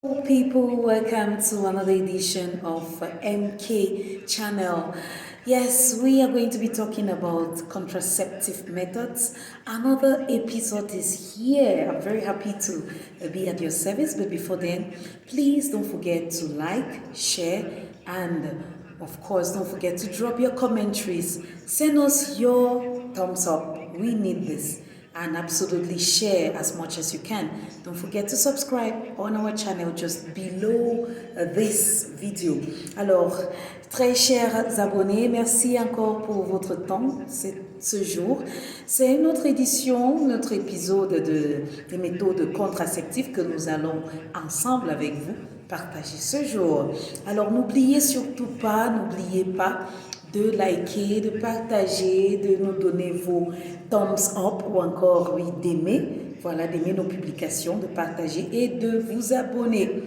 Hello people, welcome to another edition of MK channel. Yes, we are going to be talking about contraceptive methods. Another episode is here. I'm very happy to be at your service, but before then, please don't forget to like, share, and of course, don't forget to drop your commentaries. Send us your thumbs up. We need this, and absolutely share as much as you can. Don't forget to subscribe on our channel just below this vidéo. Alors, très chers abonnés, merci encore pour votre temps ce jour. C'est une autre édition, notre épisode des méthodes contraceptives que nous allons ensemble avec vous partager ce jour. Alors, n'oubliez pas de liker, de partager, de nous donner vos thumbs up ou encore, oui, d'aimer. Voilà, d'aimer nos publications, de partager et de vous abonner.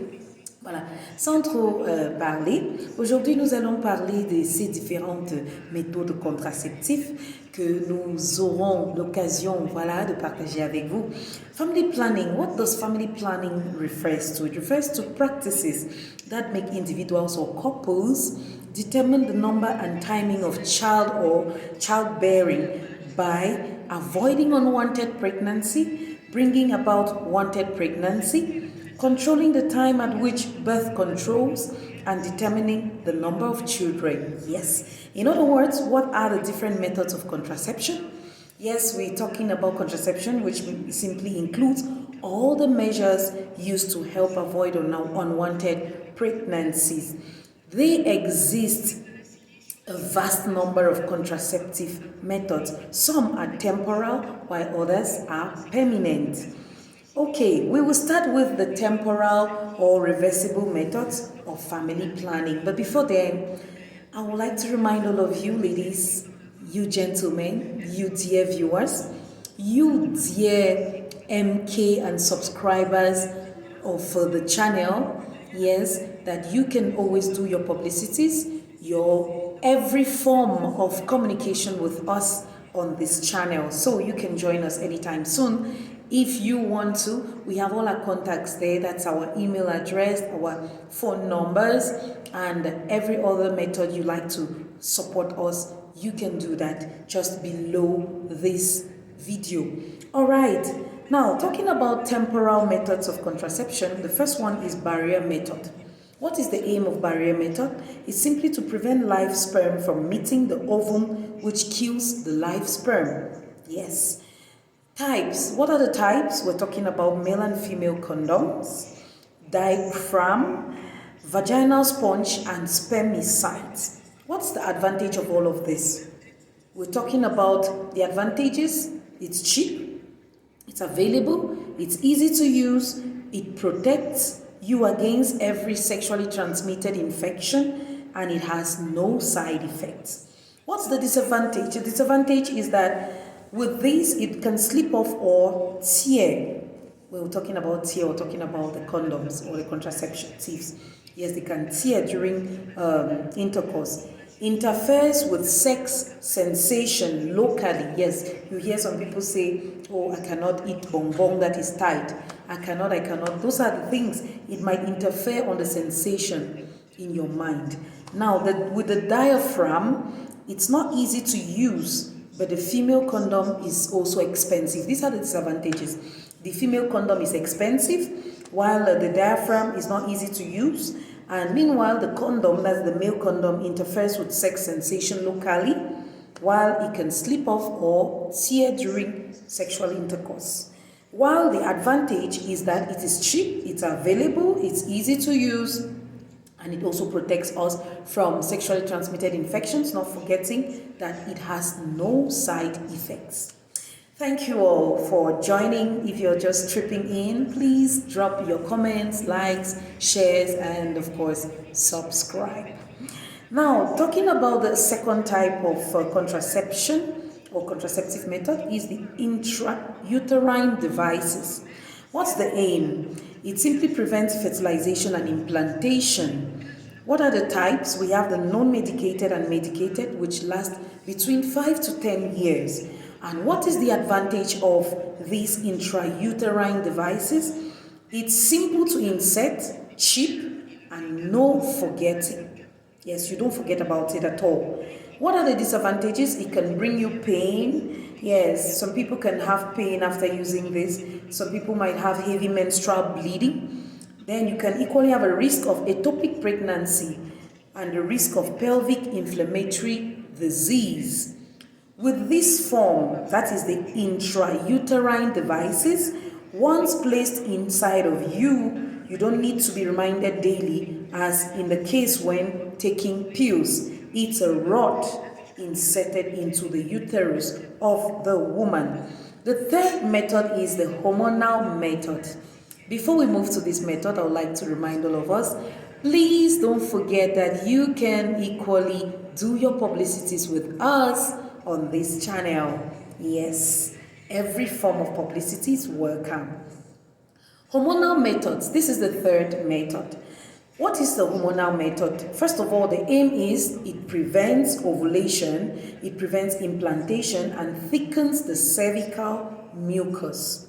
Voilà, sans trop parler, aujourd'hui nous allons parler de ces différentes méthodes contraceptives que nous aurons l'occasion, voilà, de partager avec vous. Family planning, what does family planning refers to? It refers to practices that make individuals or couples determine the number and timing of child or childbearing by avoiding unwanted pregnancy, bringing about wanted pregnancy, controlling the time at which birth controls, and determining the number of children. Yes. In other words, what are the different methods of contraception? Yes, we're talking about contraception, which simply includes all the measures used to help avoid unwanted pregnancies. They exist a vast number of contraceptive methods. Some are temporal, while others are permanent. Okay, we will start with the temporal or reversible methods of family planning. But before then, I would like to remind all of you ladies, you gentlemen, you dear viewers, you dear MK and subscribers of the channel, yes, that you can always do your publicities, your every form of communication with us on this channel. So you can join us anytime soon. If you want to, we have all our contacts there. That's our email address, our phone numbers, and every other method you like to support us, you can do that just below this video. All right, now talking about temporal methods of contraception, the first one is barrier method. What is the aim of barrier method? It's simply to prevent live sperm from meeting the ovum, which kills the live sperm. Yes. Types. What are the types? We're talking about male and female condoms, diaphragm, vaginal sponge, and spermicides. What's the advantage of all of this? We're talking about the advantages. It's cheap, it's available, it's easy to use, it protects you against every sexually transmitted infection, and it has no side effects. What's the disadvantage? The disadvantage is that with this, it can slip off or tear. When we're talking about tear, we're talking about the condoms or the contraceptives. Yes, they can tear during intercourse. Interferes with sex sensation locally. Yes, you hear some people say, oh, I cannot eat bonbon that is tight. I cannot. Those are the things. It might interfere on the sensation in your mind. Now, with the diaphragm, it's not easy to use, but the female condom is also expensive. These are the disadvantages. The female condom is expensive, while the diaphragm is not easy to use. And meanwhile, the condom, that's the male condom, interferes with sex sensation locally, while it can slip off or tear during sexual intercourse. While the advantage is that it is cheap, it's available, it's easy to use, and it also protects us from sexually transmitted infections, not forgetting that it has no side effects. Thank you all for joining. If you're just tripping in, please drop your comments, likes, shares, and of course, subscribe. Now, talking about the second type of contraception or contraceptive method is the intrauterine devices. What's the aim? It simply prevents fertilization and implantation. What are the types? We have the non-medicated and medicated, which last between 5 to 10 years. And what is the advantage of these intrauterine devices? It's simple to insert, cheap, and no forgetting. Yes, you don't forget about it at all. What are the disadvantages? It can bring you pain. Yes, some people can have pain after using this. Some people might have heavy menstrual bleeding. Then you can equally have a risk of ectopic pregnancy and the risk of pelvic inflammatory disease. With this form, that is the intrauterine devices, once placed inside of you, you don't need to be reminded daily, as in the case when taking pills. It's a rod inserted into the uterus of the woman. The third method is the hormonal method. Before we move to this method, I would like to remind all of us, please don't forget that you can equally do your publicities with us on this channel. Yes, every form of publicity is welcome. Hormonal methods. This is the third method. What is the hormonal method? First of all, the aim is it prevents ovulation, it prevents implantation, and thickens the cervical mucus.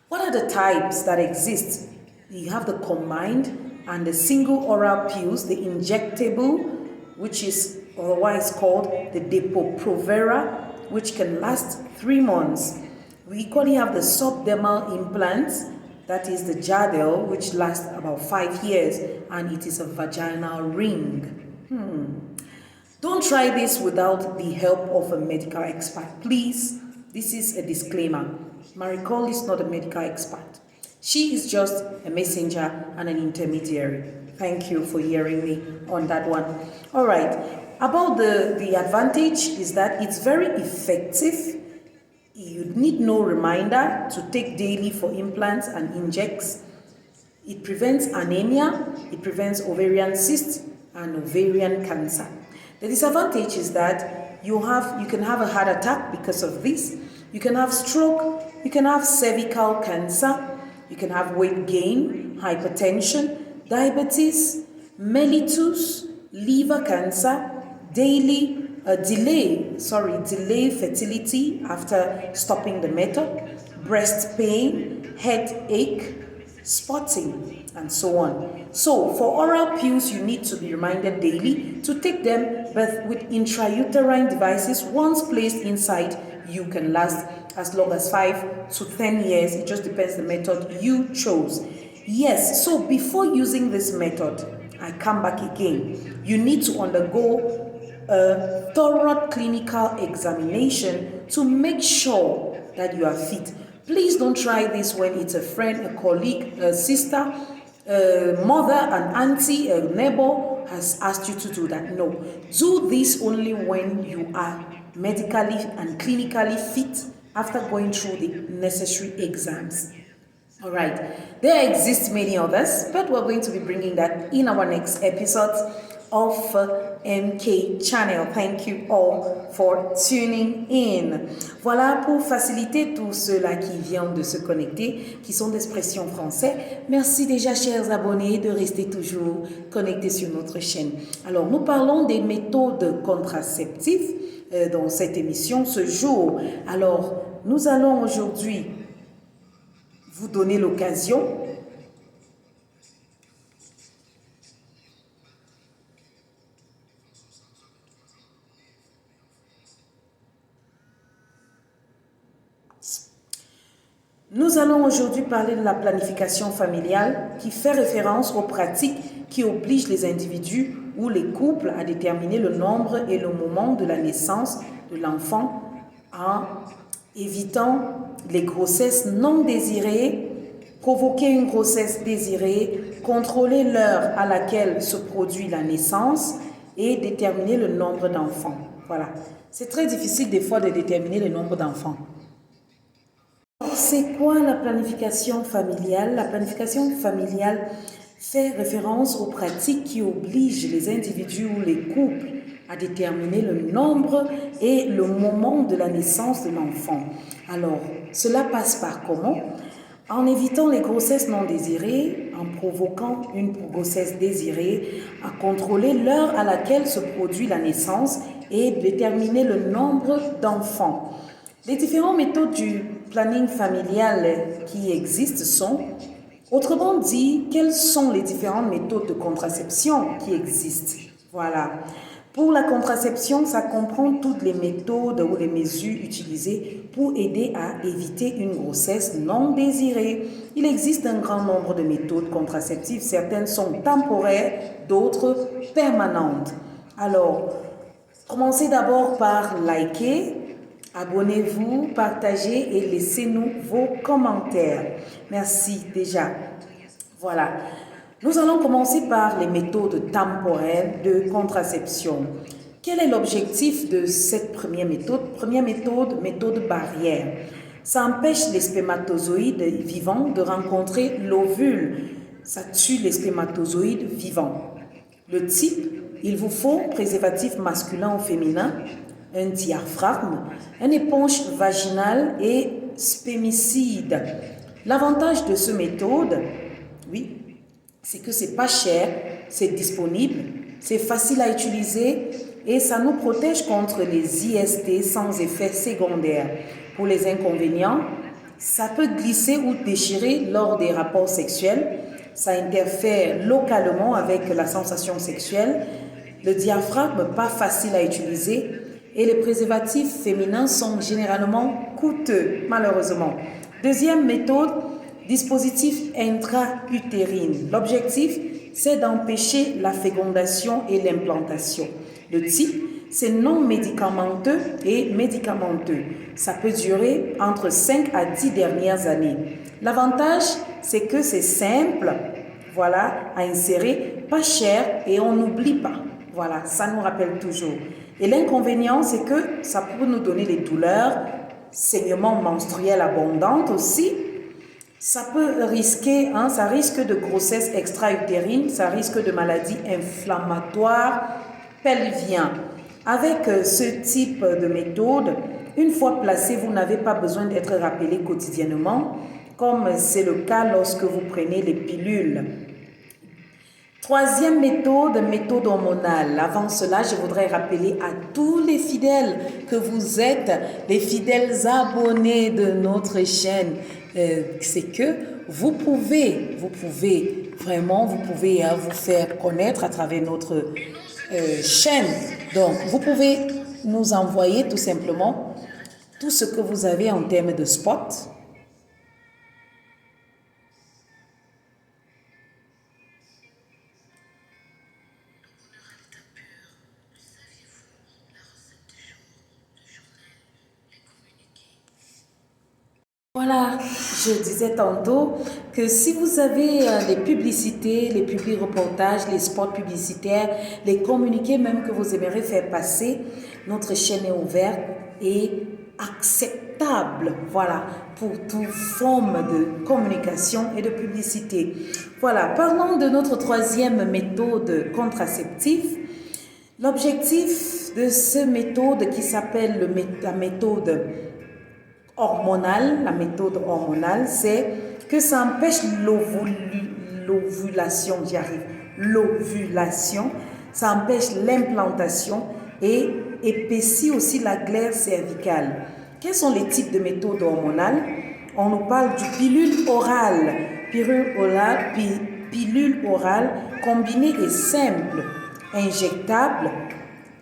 What are the types that exist? You have the combined and the single oral pills, the injectable, which is otherwise called the Depo-Provera, which can last 3 months. We equally have the subdermal implants, that is the Jadel, which lasts about 5 years, and it is a vaginal ring. Don't try this without the help of a medical expert, please. This is a disclaimer. Maricol is not a medical expert. She is just a messenger and an intermediary. Thank you for hearing me on that one. All right. About the advantage is that it's very effective. You need no reminder to take daily for implants and injects. It prevents anemia, it prevents ovarian cysts and ovarian cancer. The disadvantage is that you can have a heart attack because of this. You can have stroke, you can have cervical cancer, you can have weight gain, hypertension, diabetes, mellitus, liver cancer, delay fertility after stopping the method, breast pain, headache, spotting, and so on. So for oral pills, you need to be reminded daily to take them, but with intrauterine devices, once placed inside, you can last as long as 5 to 10 years. It just depends the method you chose. Yes, so before using this method, I come back again. You need to undergo a thorough clinical examination to make sure that you are fit. Please don't try this when it's a friend, a colleague, a sister, a mother, an auntie, a neighbor has asked you to do that. No. Do this only when you are medically and clinically fit after going through the necessary exams. All right. There exist many others, but we're going to be bringing that in our next episodes of MK Channel. Thank you all for tuning in. Voilà, pour faciliter tous ceux-là qui viennent de se connecter, qui sont d'expression français. Merci déjà, chers abonnés, de rester toujours connectés sur notre chaîne. Alors, nous parlons des méthodes contraceptives dans cette émission ce jour. Alors, nous allons aujourd'hui vous donner l'occasion parler de la planification familiale qui fait référence aux pratiques qui obligent les individus ou les couples à déterminer le nombre et le moment de la naissance de l'enfant en évitant les grossesses non désirées, provoquer une grossesse désirée, contrôler l'heure à laquelle se produit la naissance et déterminer le nombre d'enfants. Voilà. C'est très difficile des fois de déterminer le nombre d'enfants. C'est quoi la planification familiale? La planification familiale fait référence aux pratiques qui obligent les individus ou les couples à déterminer le nombre et le moment de la naissance de l'enfant. Alors, cela passe par comment? En évitant les grossesses non désirées, en provoquant une grossesse désirée, à contrôler l'heure à laquelle se produit la naissance et déterminer le nombre d'enfants. Les différentes méthodes du planning familial qui existent sont Autrement dit, quelles sont les différentes méthodes de contraception qui existent? Voilà. Pour la contraception, ça comprend toutes les méthodes ou les mesures utilisées pour aider à éviter une grossesse non désirée. Il existe un grand nombre de méthodes contraceptives. Certaines sont temporaires, d'autres permanentes. Alors, commencez d'abord par liker, abonnez-vous, partagez et laissez-nous vos commentaires. Merci déjà. Voilà. Nous allons commencer par les méthodes temporaires de contraception. Quel est l'objectif de cette première méthode? Première méthode, méthode barrière. Ça empêche les spermatozoïdes vivants de rencontrer l'ovule. Ça tue les spermatozoïdes vivants. Le type, il vous faut préservatif masculin ou féminin, un diaphragme, une éponge vaginale et spermicide. L'avantage de cette méthode, oui, c'est que c'est pas cher, c'est disponible, c'est facile à utiliser et ça nous protège contre les IST sans effet secondaire. Pour les inconvénients, ça peut glisser ou déchirer lors des rapports sexuels, ça interfère localement avec la sensation sexuelle, le diaphragme pas facile à utiliser et les préservatifs féminins sont généralement coûteux, malheureusement. Deuxième méthode, dispositif intra-utérine. L'objectif, c'est d'empêcher la fécondation et l'implantation. Le type, c'est non médicamenteux et médicamenteux. Ça peut durer entre 5 à 10 dernières années. L'avantage, c'est que c'est simple, voilà, à insérer, pas cher et on n'oublie pas. Voilà, ça nous rappelle toujours. Et l'inconvénient, c'est que ça peut nous donner des douleurs, saignements menstruels abondants aussi. Ça peut risquer, ça risque de grossesse extra-utérine, ça risque de maladies inflammatoires pelviennes. Avec ce type de méthode, une fois placé, vous n'avez pas besoin d'être rappelé quotidiennement, comme c'est le cas lorsque vous prenez les pilules. Troisième méthode, méthode hormonale. Avant cela, je voudrais rappeler à tous les fidèles que vous êtes les fidèles abonnés de notre chaîne. C'est que vous pouvez vraiment vous faire connaître à travers notre chaîne. Donc, vous pouvez nous envoyer tout simplement tout ce que vous avez en termes de spot. Voilà, je disais tantôt que si vous avez les publicités, les publi-reportages, les spots publicitaires, les communiqués même que vous aimeriez faire passer, notre chaîne est ouverte et acceptable, voilà, pour toute forme de communication et de publicité. Voilà, parlons de notre troisième méthode contraceptive. L'objectif de cette méthode qui s'appelle la méthode hormonale, la méthode hormonale, c'est que ça empêche l'ovulation, j'y arrive, l'ovulation, ça empêche l'implantation et épaissit aussi la glaire cervicale. Quels sont les types de méthodes hormonales? On nous parle du pilule orale combinée et simple, injectable.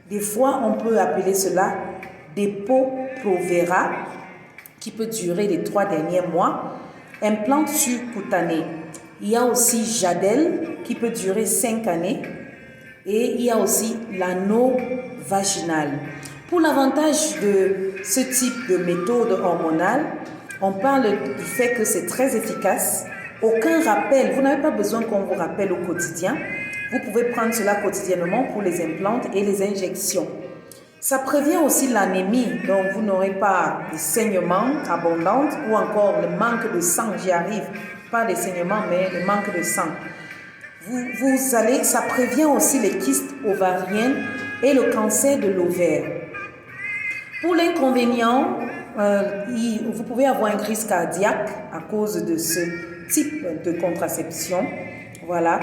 Des fois, on peut appeler cela Depo-Provera, qui peut durer les 3 derniers mois, implante subcutanée. Il y a aussi Jadel qui peut durer 5 années et il y a aussi l'anneau vaginal. Pour l'avantage de ce type de méthode hormonale, on parle du fait que c'est très efficace. Aucun rappel, vous n'avez pas besoin qu'on vous rappelle au quotidien. Vous pouvez prendre cela quotidiennement pour les implantes et les injections. Ça prévient aussi l'anémie, donc vous n'aurez pas de saignements abondants ou encore le manque de sang, j'y arrive, pas des saignements mais le manque de sang. Ça prévient aussi les kystes ovariennes et le cancer de l'ovaire. Pour l'inconvénient, vous pouvez avoir une crise cardiaque à cause de ce type de contraception. Voilà,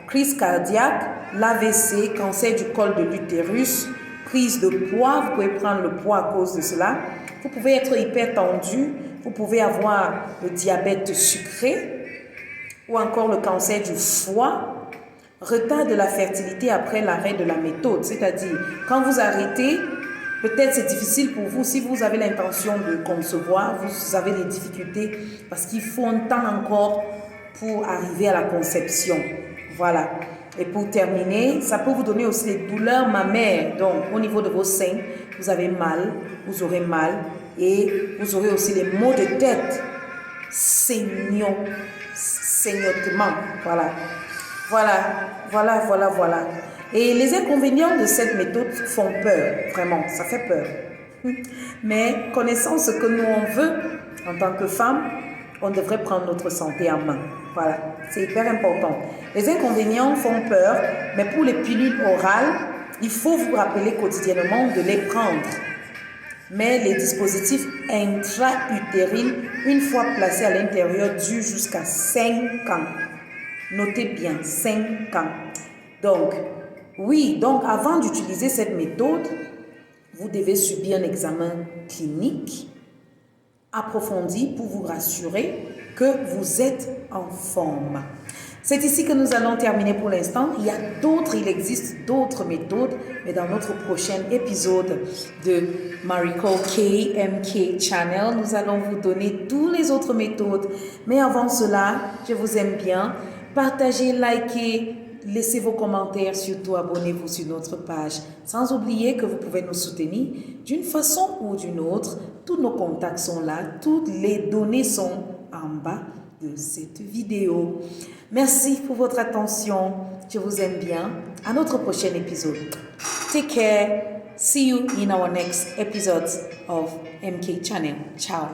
crise cardiaque, l'AVC, cancer du col de l'utérus, prise de poids, vous pouvez prendre le poids à cause de cela. Vous pouvez être hypertendu, vous pouvez avoir le diabète sucré, ou encore le cancer du foie, retard de la fertilité après l'arrêt de la méthode. C'est-à-dire, quand vous arrêtez, peut-être c'est difficile pour vous, si vous avez l'intention de concevoir, vous avez des difficultés parce qu'il faut un temps encore pour arriver à la conception. Voilà. Et pour terminer, ça peut vous donner aussi des douleurs mammaires. Donc, au niveau de vos seins, vous avez mal, vous aurez mal et vous aurez aussi les maux de tête, saignements. Voilà. Et les inconvénients de cette méthode font peur, vraiment, ça fait peur. Mais connaissant ce que nous on veut en tant que femme, on devrait prendre notre santé en main. Voilà, c'est hyper important. Les inconvénients font peur, mais pour les pilules orales, il faut vous rappeler quotidiennement de les prendre. Mais les dispositifs intra-utérines, une fois placés à l'intérieur, durent jusqu'à 5 ans. Notez bien, 5 ans. Donc avant d'utiliser cette méthode, vous devez subir un examen clinique approfondi pour vous rassurer que vous êtes en forme. C'est ici que nous allons terminer pour l'instant. Il existe d'autres méthodes, mais dans notre prochain épisode de Mariko MK Channel, nous allons vous donner toutes les autres méthodes. Mais avant cela, je vous aime bien. Partagez, likez, laissez vos commentaires, surtout abonnez-vous sur notre page. Sans oublier que vous pouvez nous soutenir d'une façon ou d'une autre. Tous nos contacts sont là, toutes les données sont en bas de cette vidéo. Merci pour votre attention. Je vous aime bien. À notre prochain épisode. Take care. See you in our next episodes of MK Channel. Ciao.